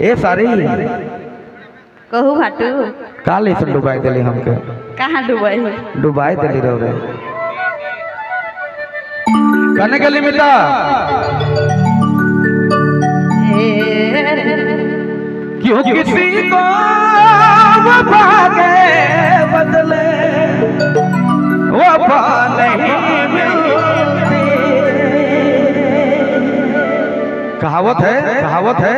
ए सारी कहू भाटू काले से डुबाई दिली हमके। कहाँ डुबाई डुबाई दिली रहो रे कने के लिमिता क्यों किसी को वफा के बदले वफा नहीं मिलती। कहावत है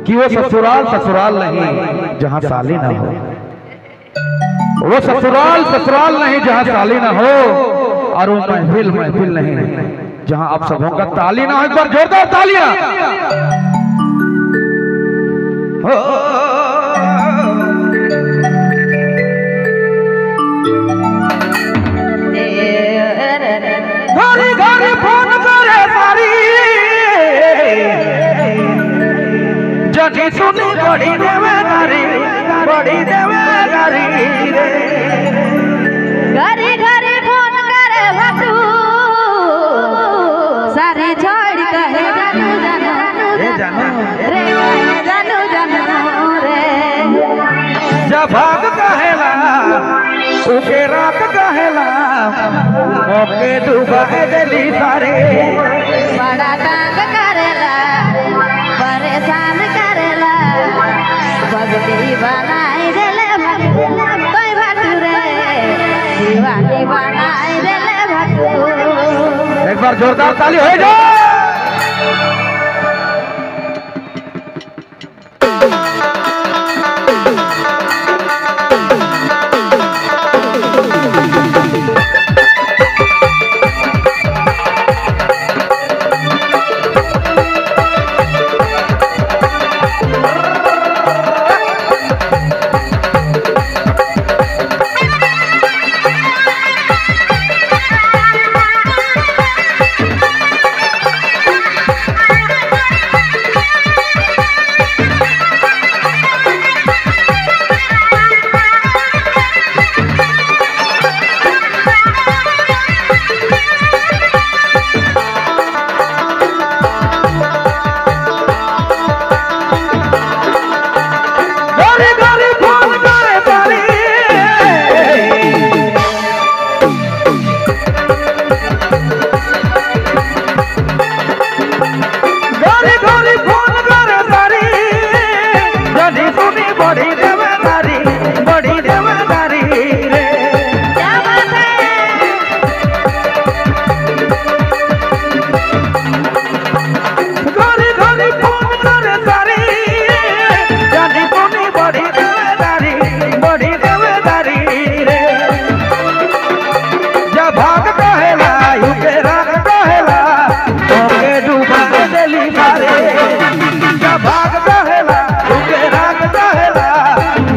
कि वो ससुराल नहीं जहाँ साली ना हो। वो ससुराल नहीं जहाँ साली ना हो और वो महफिल नहीं जहाँ आप सबों का ताली ना हो। एक बार जोरदार तालियां हो। घरे फोन करे सारी जनी सुनी बड़ी देवेदारी घरे फोन करे भाटू सारी छोड़ कहे जानू रे जानू रे जब भाग कहेला उके रात कहेला ओके डूबा दिली सारे। बड़ा तंग करेला परेशान करेला बगली बनाई देले कोई भाटू रे दीवानी बनाई देले भाटू। एक बार जोरदार ताली हो जाओ।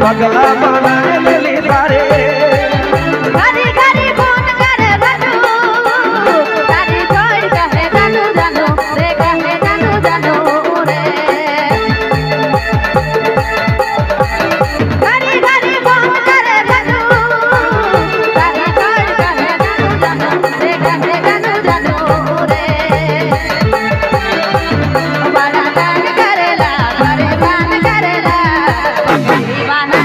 पगला बनाए दिली सारे घरी फोन करे भाटू सारी छोड़ कहे जानू रे कहे जानू रे घरी फोन करे भाटू सारी छोड़ कहे जानू रे कहे जानू रे बड़ा तंग करेला परेशान करेला दीवाना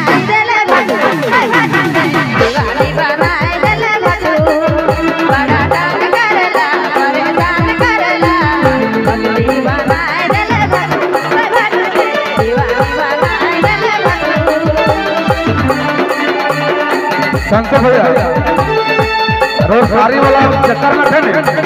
शंकर भैया रोज सारी वाला चक्कर में थे